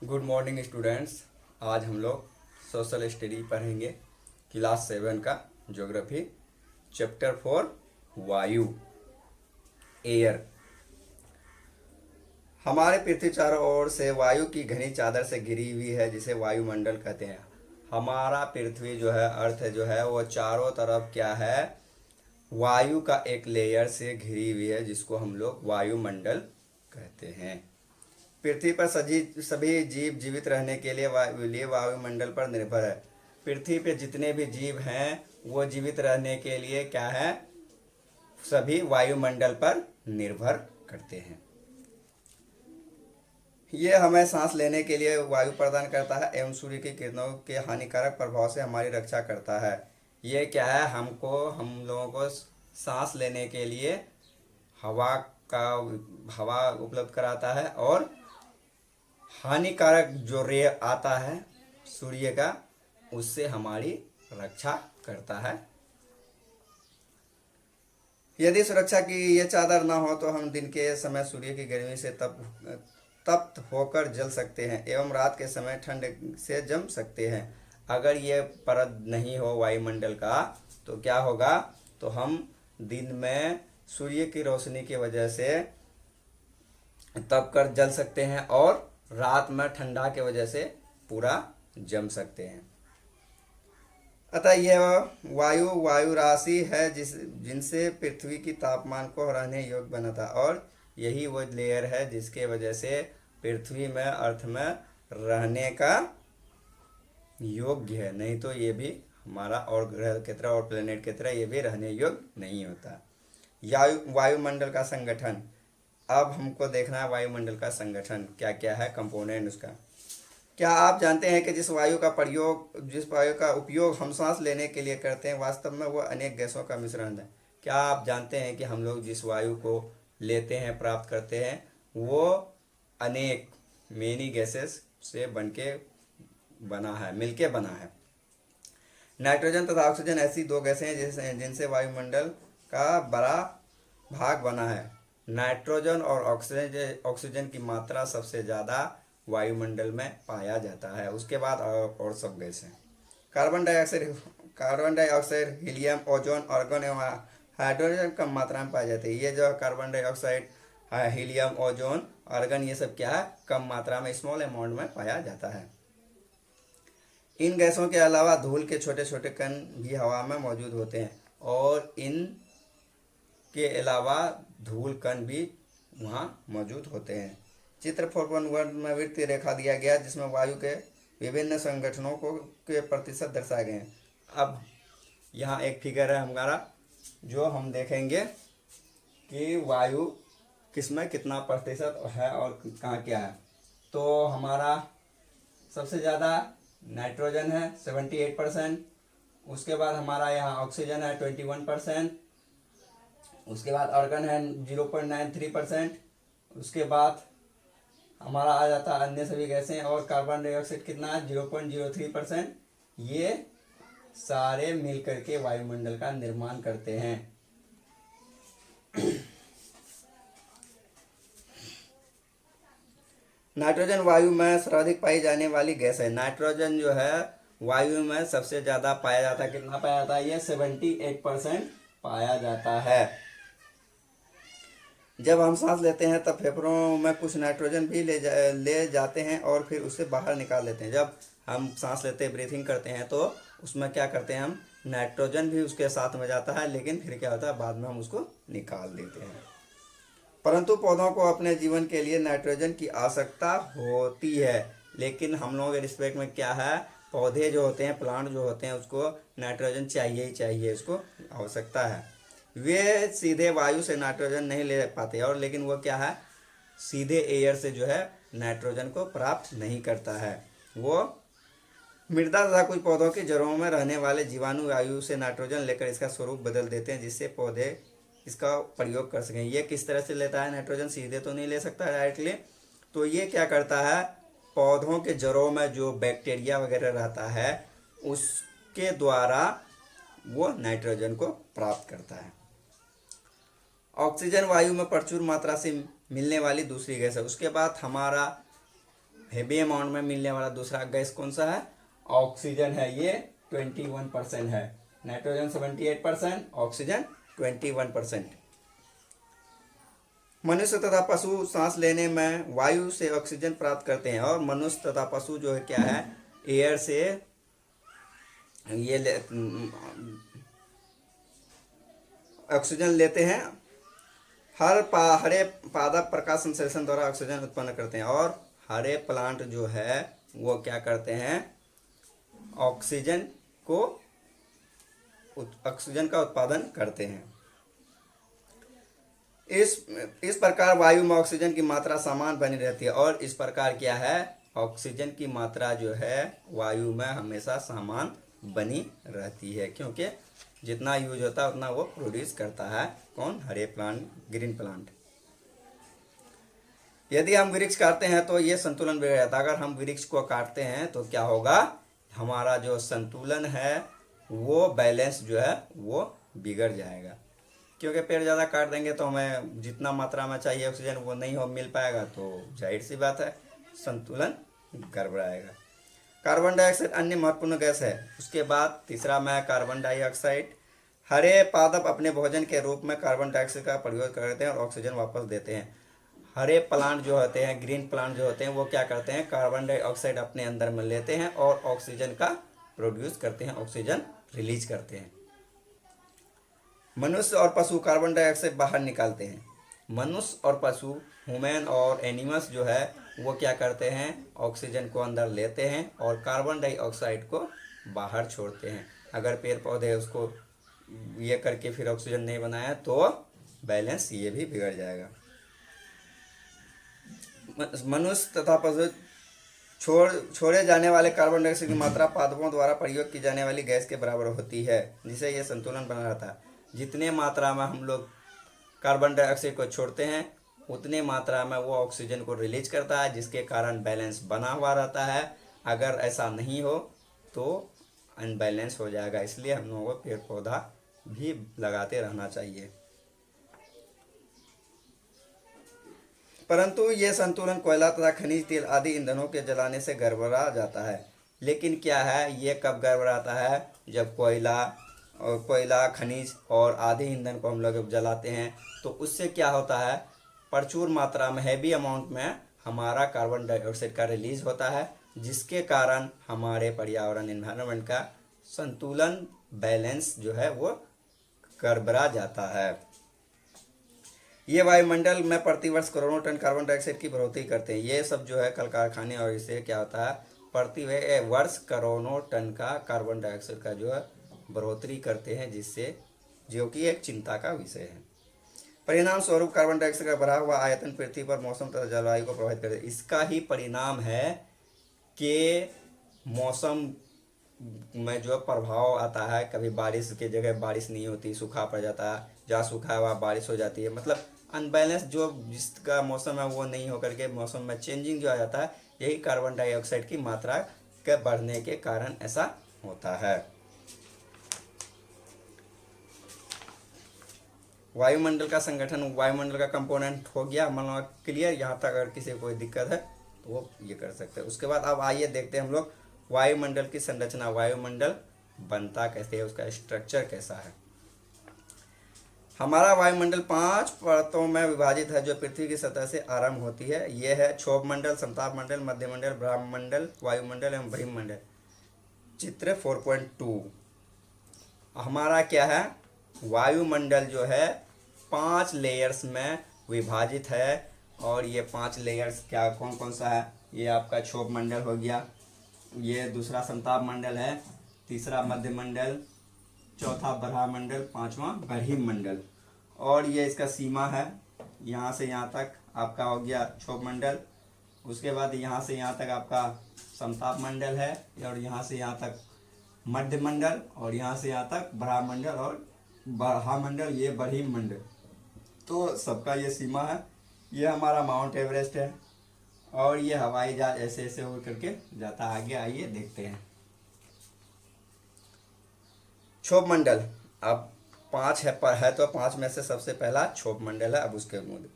Good morning students. आज हम लोग सोशल स्टडी पढ़ेंगे क्लास 7 का ज्योग्राफी चैप्टर 4 वायु एयर। हमारे पृथ्वी चारों ओर से वायु की घनी चादर से घिरी हुई है जिसे वायुमंडल कहते हैं। हमारा पृथ्वी जो है अर्थ जो है वो चारों तरफ क्या है, वायु का एक लेयर से घिरी हुई है जिसको हम लोग वायुमंडल कहते हैं। पृथ्वी पर सभी जीव जीवित रहने के लिए वायुमंडल पर निर्भर है। पृथ्वी पे जितने भी जीव हैं वो जीवित रहने के लिए क्या है, सभी वायुमंडल पर निर्भर करते हैं। ये हमें सांस लेने के लिए वायु प्रदान करता है एवं सूर्य की किरणों के हानिकारक प्रभाव से हमारी रक्षा करता है। ये क्या है, हम लोगों को सांस लेने के लिए हवा का हवा उपलब्ध कराता है और हानिकारक जो रे आता है सूर्य का उससे हमारी रक्षा करता है। यदि सुरक्षा की ये चादर ना हो तो हम दिन के समय सूर्य की गर्मी से तप्त होकर जल सकते हैं एवं रात के समय ठंड से जम सकते हैं। अगर ये परत नहीं हो वायुमंडल का तो क्या होगा, तो हम दिन में सूर्य की रोशनी की वजह से तप कर जल सकते हैं और रात में ठंडा की वजह से पूरा जम सकते हैं। अतः यह वायु राशि है जिनसे पृथ्वी की तापमान को रहने योग्य बनाता और यही वो लेयर है जिसके वजह से पृथ्वी में अर्थ में रहने का योग्य है। नहीं तो ये भी हमारा और ग्रह की तरह और प्लेनेट की तरह ये भी रहने योग्य नहीं होता। वायुमंडल का संगठन। अब हमको देखना है वायुमंडल का संगठन क्या क्या है, कंपोनेंट उसका। क्या आप जानते हैं कि जिस वायु का उपयोग हम सांस लेने के लिए करते हैं वास्तव में वो अनेक गैसों का मिश्रण है। क्या आप जानते हैं कि हम लोग जिस वायु को लेते हैं प्राप्त करते हैं वो अनेक मेनी गैसेस से बना है, मिलके बना है। नाइट्रोजन तथा ऑक्सीजन ऐसी दो गैसें हैं जिनसे वायुमंडल का बड़ा भाग बना है। नाइट्रोजन और ऑक्सीजन की मात्रा सबसे ज़्यादा वायुमंडल में पाया जाता है, उसके बाद और सब गैसें। Carbon dioxide, helium, ozone, argon एवं हाइड्रोजन कम मात्रा में पाए जाते हैं। ये जो carbon dioxide, helium, ozone, argon ये सब क्या है, कम मात्रा में स्मॉल अमाउंट में पाया जाता है। इन गैसों के अलावा धूल के छोटे छोटे कण भी हवा में मौजूद होते हैं और इन के अलावा धूल कण भी वहाँ मौजूद होते हैं। चित्र 4.1 में वृत्तीय रेखा दिया गया जिसमें वायु के विभिन्न संगठनों के प्रतिशत दर्शाए गए हैं। अब यहाँ एक फिगर है हमारा जो हम देखेंगे कि वायु किसमें कितना प्रतिशत है और कहाँ क्या है। तो हमारा सबसे ज़्यादा नाइट्रोजन है 78%, उसके बाद हमारा यहाँ ऑक्सीजन है 21%, उसके बाद आर्गन है 0.93%, उसके बाद हमारा आ जाता है अन्य सभी गैसें और कार्बन डाइऑक्साइड कितना है 0.03%। ये सारे मिलकर के वायुमंडल का निर्माण करते हैं। नाइट्रोजन वायु में सर्वाधिक पाई जाने वाली गैस है। नाइट्रोजन जो है वायु में सबसे ज़्यादा पाया जाता है। कितना पाया जाता है, ये 78% पाया जाता है। जब हम सांस लेते हैं तब फेफड़ों में कुछ नाइट्रोजन भी ले जाते हैं और फिर उसे बाहर निकाल देते हैं। जब हम सांस लेते हैं, ब्रीथिंग करते हैं, तो उसमें क्या करते हैं, हम नाइट्रोजन भी उसके साथ में जाता है, लेकिन फिर क्या होता है, बाद में हम उसको निकाल देते हैं। परंतु पौधों को अपने जीवन के लिए नाइट्रोजन की आवश्यकता होती है, लेकिन हम लोगों के रिस्पेक्ट में क्या है, पौधे जो होते हैं, प्लांट जो होते हैं, उसको नाइट्रोजन चाहिए ही चाहिए, उसको आवश्यकता है। वे सीधे वायु से नाइट्रोजन नहीं ले पाते और लेकिन वो क्या है, सीधे एयर से जो है नाइट्रोजन को प्राप्त नहीं करता है। वो मृदा तथा कुछ पौधों की जड़ों में रहने वाले जीवाणु वायु से नाइट्रोजन लेकर इसका स्वरूप बदल देते हैं जिससे पौधे इसका प्रयोग कर सकें। ये किस तरह से लेता है नाइट्रोजन, सीधे तो नहीं ले सकता डायरेक्टली। तो ये क्या करता है, पौधों के जड़ों में जो बैक्टीरिया वगैरह रहता है उसके द्वारा वो नाइट्रोजन को प्राप्त करता है। ऑक्सीजन वायु में प्रचुर मात्रा से मिलने वाली दूसरी गैस है। उसके बाद हमारा हेवी अमाउंट में मिलने वाला दूसरा गैस कौन सा है? ऑक्सीजन है। ये 21% है। Nitrogen 78%, oxygen 21%। मनुष्य तथा पशु सांस लेने में वायु से ऑक्सीजन प्राप्त करते हैं, और मनुष्य तथा पशु जो है क्या है, एयर से ये ऑक्सीजन लेते हैं। हरे पादप प्रकाश संश्लेषण द्वारा ऑक्सीजन उत्पन्न करते हैं, और हरे प्लांट जो है वो क्या करते हैं, ऑक्सीजन का उत्पादन करते हैं। इस प्रकार वायु में ऑक्सीजन की मात्रा समान बनी रहती है, और इस प्रकार क्या है, ऑक्सीजन की मात्रा जो है वायु में हमेशा समान बनी रहती है, क्योंकि जितना यूज होता है उतना वो प्रोड्यूस करता है। कौन? हरे प्लांट, ग्रीन प्लांट। यदि हम वृक्ष काटते हैं तो ये संतुलन बिगड़ जाता है। अगर हम वृक्ष को काटते हैं तो क्या होगा, हमारा जो संतुलन है वो बैलेंस जो है वो बिगड़ जाएगा, क्योंकि पेड़ ज़्यादा काट देंगे तो हमें जितना मात्रा में चाहिए ऑक्सीजन वो नहीं हो मिल पाएगा, तो जाहिर सी बात है संतुलन गड़बड़ाएगा। कार्बन डाइऑक्साइड अन्य महत्वपूर्ण गैस है। उसके बाद तीसरा में कार्बन डाइऑक्साइड। हरे पादप अपने भोजन के रूप में कार्बन डाइऑक्साइड का प्रयोग करते हैं और ऑक्सीजन वापस देते हैं। हरे प्लांट जो होते हैं, ग्रीन प्लांट जो होते हैं, वो क्या करते हैं, कार्बन डाइऑक्साइड अपने अंदर में लेते हैं और ऑक्सीजन का प्रोड्यूस करते हैं, ऑक्सीजन रिलीज करते हैं। मनुष्य और पशु कार्बन डाइऑक्साइड बाहर निकालते हैं। मनुष्य और पशु, ह्यूमन और एनिमल्स जो है वो क्या करते हैं, ऑक्सीजन को अंदर लेते हैं और कार्बन डाइऑक्साइड को बाहर छोड़ते हैं। अगर पेड़ पौधे उसको ये करके फिर ऑक्सीजन नहीं बनाया तो बैलेंस ये भी बिगड़ जाएगा। मनुष्य तथा पशु छोड़े जाने वाले कार्बन डाइऑक्साइड की मात्रा पादपों द्वारा प्रयोग की जाने वाली गैस के बराबर होती है, जिससे यह संतुलन बना रहता है। जितने मात्रा में हम लोग कार्बन डाइऑक्साइड को छोड़ते हैं उतने मात्रा में वो ऑक्सीजन को रिलीज करता है, जिसके कारण बैलेंस बना हुआ रहता है। अगर ऐसा नहीं हो तो अनबैलेंस हो जाएगा। इसलिए हम लोगों को पेड़ पौधा भी लगाते रहना चाहिए। परंतु ये संतुलन कोयला तथा खनिज तेल आदि ईंधनों के जलाने से गड़बड़ा जाता है। लेकिन क्या है, ये कब गड़बड़ाता है, जब कोयला खनिज और आदि ईंधन को हम लोग जलाते हैं तो उससे क्या होता है, प्रचुर मात्रा में हैवी अमाउंट में हमारा कार्बन डाइऑक्साइड का रिलीज होता है, जिसके कारण हमारे पर्यावरण एनवायरनमेंट का संतुलन बैलेंस जो है वो गड़बड़ा जाता है। ये वायुमंडल में प्रतिवर्ष करोड़ों टन कार्बन डाइऑक्साइड की बढ़ोतरी करते हैं। ये सब जो है कल कारखाने और इससे क्या होता है, प्रति वर्ष करोड़ों टन का कार्बन डाइऑक्साइड का जो है बढ़ोतरी करते हैं, जिससे जो कि एक चिंता का विषय है। परिणाम स्वरूप कार्बन डाइऑक्साइड का बढ़ा हुआ आयतन पृथ्वी पर मौसम तथा जलवायु को प्रभावित करते हैं। इसका ही परिणाम है कि मौसम में जो प्रभाव आता है, कभी बारिश की जगह बारिश नहीं होती, सूखा पड़ जाता है, जहाँ सूखा है वहाँ बारिश हो जाती है। मतलब अनबैलेंस जो जिसका मौसम है वो नहीं होकर के मौसम में चेंजिंग जो आ जाता है, यही कार्बन डाइऑक्साइड की मात्रा के बढ़ने के कारण ऐसा होता है। वायुमंडल का संगठन, वायुमंडल का कंपोनेंट हो गया मतलब क्लियर। यहाँ तक अगर किसी को कोई दिक्कत है तो वो ये कर सकते हैं। उसके बाद अब आइए देखते हैं हम लोग वायुमंडल की संरचना, वायुमंडल बनता कैसे है, उसका स्ट्रक्चर कैसा है। हमारा वायुमंडल 5 परतों में विभाजित है, जो पृथ्वी की सतह से आरंभ होती है। ये है क्षोभ मंडल, समताप मंडल, मध्यमंडल, ब्रह्मंडल, वायुमंडल एवं बहिर्मंडल। चित्र 4.2 हमारा क्या है, वायुमंडल जो है 5 लेयर्स में विभाजित है। और ये 5 लेयर्स क्या कौन कौन सा है, ये आपका क्षोभ मंडल हो गया, ये दूसरा समताप मंडल है, तीसरा मध्यमंडल, चौथा ब्रह्मंडल, पांचवा बहिर्मंडल। और ये इसका सीमा है, यहाँ से यहाँ तक आपका हो गया क्षोभ मंडल। उसके बाद यहाँ से यहाँ तक आपका समताप मंडल है, और यहाँ से यहाँ तक मध्यमंडल, और यहाँ से यहाँ तक ब्रह्मंडल और ब्रह्मंडल, ये बहिर्मंडल। तो सबका ये सीमा है। ये हमारा माउंट एवरेस्ट है, और ये हवाई जहाज ऐसे ऐसे हो करके जाता है आगे। आइए देखते हैं क्षोभ मंडल। अब 5 है तो 5 में से सबसे पहला क्षोभ मंडल है। अब उसके बाद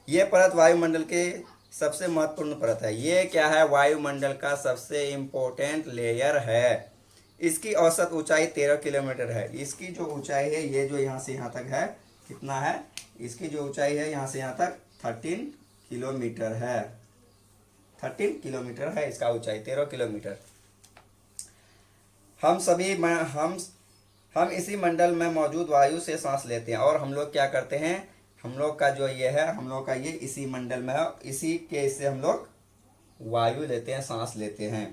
ये परत वायुमंडल के सबसे महत्वपूर्ण परत है। ये क्या है, वायुमंडल का सबसे इम्पोर्टेंट लेयर है। इसकी औसत ऊंचाई 13 किलोमीटर है। इसकी जो ऊंचाई है, ये जो यहाँ से यहाँ तक है, कितना है, इसकी जो ऊंचाई है यहाँ से यहाँ तक 13 किलोमीटर है। 13 किलोमीटर है इसका ऊंचाई, 13 किलोमीटर। हम सभी हम इसी मंडल में मौजूद वायु से सांस लेते हैं। और हम लोग क्या करते हैं, हम लोग का जो ये है, हम लोग का ये इसी मंडल में है, इसी के इससे हम लोग वायु लेते हैं, सांस लेते हैं।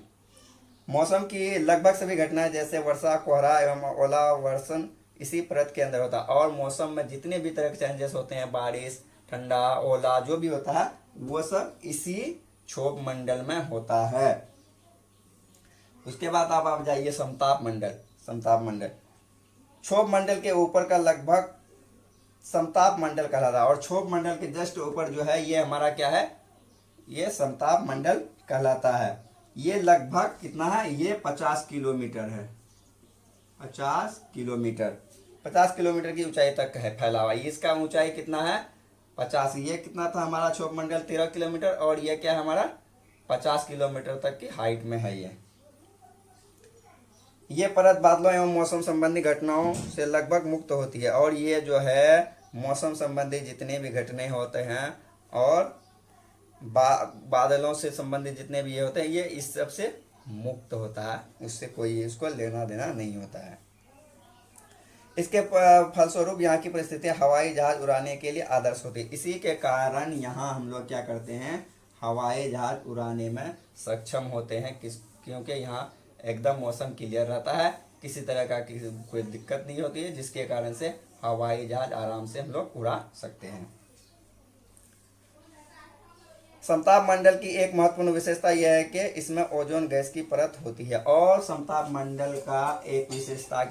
मौसम की लगभग सभी घटनाएं जैसे वर्षा, कोहरा एवं ओला वर्षण इसी परत के अंदर होता है। और मौसम में जितने भी तरह के चेंजेस होते हैं, बारिश, ठंडा, ओला, जो भी होता है, वो सब इसी क्षोभ मंडल में होता है। उसके बाद आप जाइए समताप मंडल। समताप मंडल क्षोभ मंडल के ऊपर का लगभग समताप मंडल कहलाता है। और क्षोभ मंडल के जस्ट ऊपर जो है, ये हमारा क्या है, ये समताप मंडल कहलाता है। ये लगभग कितना है, ये 50 किलोमीटर है। 50 किलोमीटर, 50 किलोमीटर की ऊंचाई तक है फैला हुआ। इसका ऊंचाई कितना है, 50। ये कितना था हमारा क्षोभ मंडल, 13 किलोमीटर। और ये क्या है हमारा, 50 किलोमीटर तक की हाइट में है ये परत बादलों एवं मौसम संबंधी घटनाओं से लगभग मुक्त होती है। और ये जो है मौसम संबंधी जितने भी घटनाएं होते हैं और बादलों से संबंधित जितने भी ये होते हैं, ये इस सब से मुक्त होता है। उससे कोई इसको लेना देना नहीं होता है। इसके फलस्वरूप यहाँ की परिस्थितियाँ हवाई जहाज उड़ाने के लिए आदर्श होती है। इसी के कारण यहाँ हम लोग क्या करते हैं, हवाई जहाज उड़ाने में सक्षम होते हैं। क्योंकि यहाँ एकदम मौसम क्लियर रहता है, किसी तरह का कोई दिक्कत नहीं होती है, जिसके कारण से हवाई जहाज आराम से हम लोग उड़ा सकते हैं। समताप मंडल की एक महत्वपूर्ण विशेषता यह है कि इसमें ओजोन गैस की परत होती है। और समताप मंडल का एक विशेषता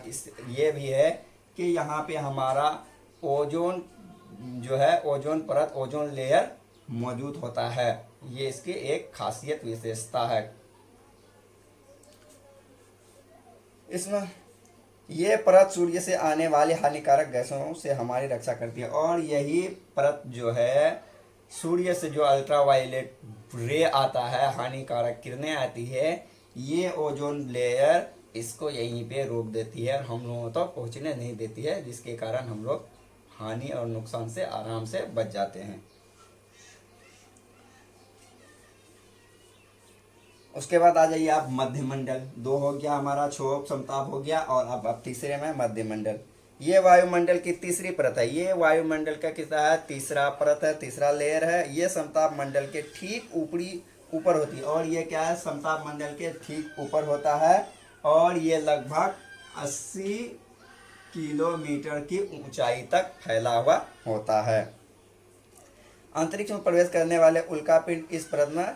ये भी है कि यहाँ पे हमारा ओजोन जो है, ओजोन परत, ओजोन लेयर मौजूद होता है। ये इसकी एक खासियत विशेषता है। इसमें ये परत सूर्य से आने वाली हानिकारक गैसों से हमारी रक्षा करती है। और यही परत जो है, सूर्य से जो अल्ट्रावायलेट रे आता है, हानिकारक किरणें आती है, ये ओजोन लेयर इसको यहीं पे रोक देती है और हम लोगों तक पहुंचने नहीं देती है, जिसके कारण हम लोग हानि और नुकसान से आराम से बच जाते हैं। उसके बाद आ जाइए आप मध्यमंडल। 2 हो गया हमारा, क्षोभ समताप हो गया, और अब तीसरे में मध्यमंडल। ये वायुमंडल की तीसरी परत है। ये वायुमंडल का कितना है, तीसरा परत है, तीसरा लेयर है। ये समताप मंडल के ठीक ऊपर होती है। और ये क्या है, समताप मंडल के ठीक ऊपर होता है। और ये लगभग 80 किलोमीटर की ऊंचाई तक फैला हुआ होता है। अंतरिक्ष में प्रवेश करने वाले उल्कापिंड इस परत में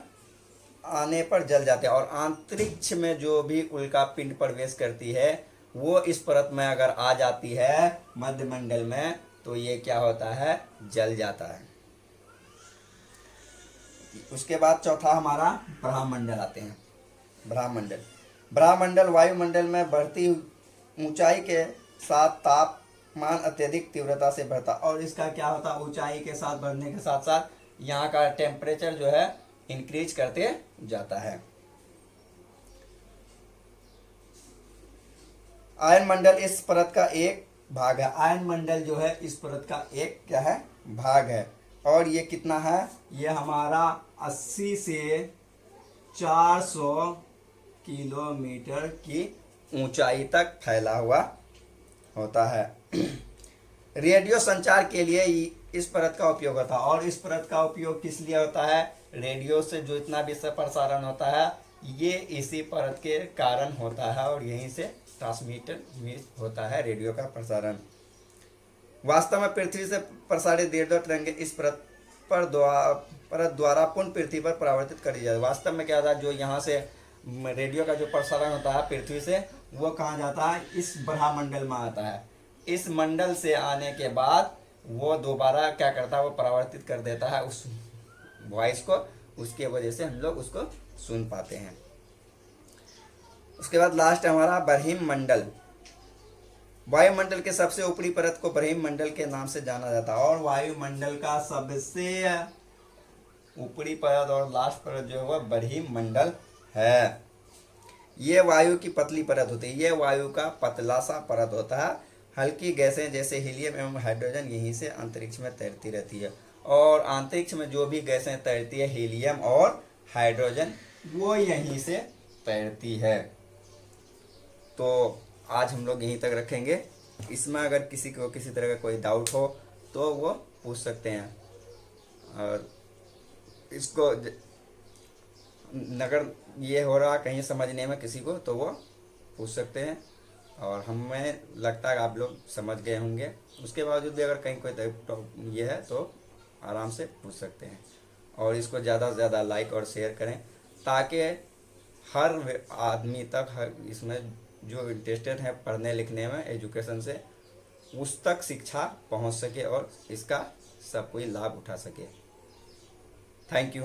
आने पर जल जाते हैं। और अंतरिक्ष में जो भी उल्कापिंड प्रवेश करती है, वो इस परत में अगर आ जाती है मध्यमंडल में, तो ये क्या होता है, जल जाता है। उसके बाद चौथा हमारा ब्रह्मंडल आते हैं। ब्रह्मंडल वायुमंडल में बढ़ती ऊंचाई के साथ तापमान अत्यधिक तीव्रता से बढ़ता। और इसका क्या होता, ऊंचाई के साथ बढ़ने के साथ साथ यहाँ का टेम्परेचर जो है इंक्रीज करते जाता है। आयन मंडल इस परत का एक भाग है। आयन मंडल जो है इस परत का एक क्या है, भाग है। और ये कितना है, ये हमारा 80 से 400 किलोमीटर की ऊंचाई तक फैला हुआ होता है। रेडियो संचार के लिए इस परत का उपयोग होता है। और इस परत का उपयोग किस लिए होता है, रेडियो से जो इतना भी प्रसारण होता है, ये इसी परत के कारण होता है। और यहीं से ट्रांसमिट होता है रेडियो का प्रसारण। वास्तव में पृथ्वी से प्रसारित रेडियो तरंगे इस परत द्वारा पुनः पृथ्वी पर परावर्तित कर दिया जाता है। वास्तव में क्या होता है, जो यहाँ से रेडियो का जो प्रसारण होता है पृथ्वी से, वो कहाँ जाता है, इस ब्रह्मंडल में आता है। इस मंडल से आने के बाद वो दोबारा क्या करता है, वो परावर्तित कर देता है उस वॉइस को। उसके वजह से हम लोग उसको सुन पाते हैं। उसके बाद लास्ट हमारा ब्रह्मंडल। वायुमंडल के सबसे ऊपरी परत को ब्रह्मंडल के नाम से जाना जाता है। और वायुमंडल का सबसे ऊपरी परत और लास्ट परत जो है वह बरहीमंडल है। ये वायु की पतली परत होती है, ये वायु का पतला सा परत होता है। हल्की गैसें जैसे हीलियम एवं हाइड्रोजन यहीं से अंतरिक्ष में तैरती रहती है। और अंतरिक्ष में जो भी गैसें तैरती है, हीलियम और हाइड्रोजन, वो यहीं से तैरती है। तो आज हम लोग यहीं तक रखेंगे। इसमें अगर किसी को किसी तरह का कोई डाउट हो तो वो पूछ सकते हैं। और इसको नगर ये हो रहा कहीं समझने में किसी को तो वो पूछ सकते हैं। और हमें लगता है आप लोग समझ गए होंगे। उसके बावजूद भी अगर कहीं कोई ये है तो आराम से पूछ सकते हैं। और इसको ज़्यादा से ज़्यादा लाइक और शेयर करें ताकि हर आदमी तक, हर इसमें जो इंटरेस्टेड है पढ़ने लिखने में, एजुकेशन से, उस तक शिक्षा पहुंच सके और इसका सब कोई लाभ उठा सके। Thank you.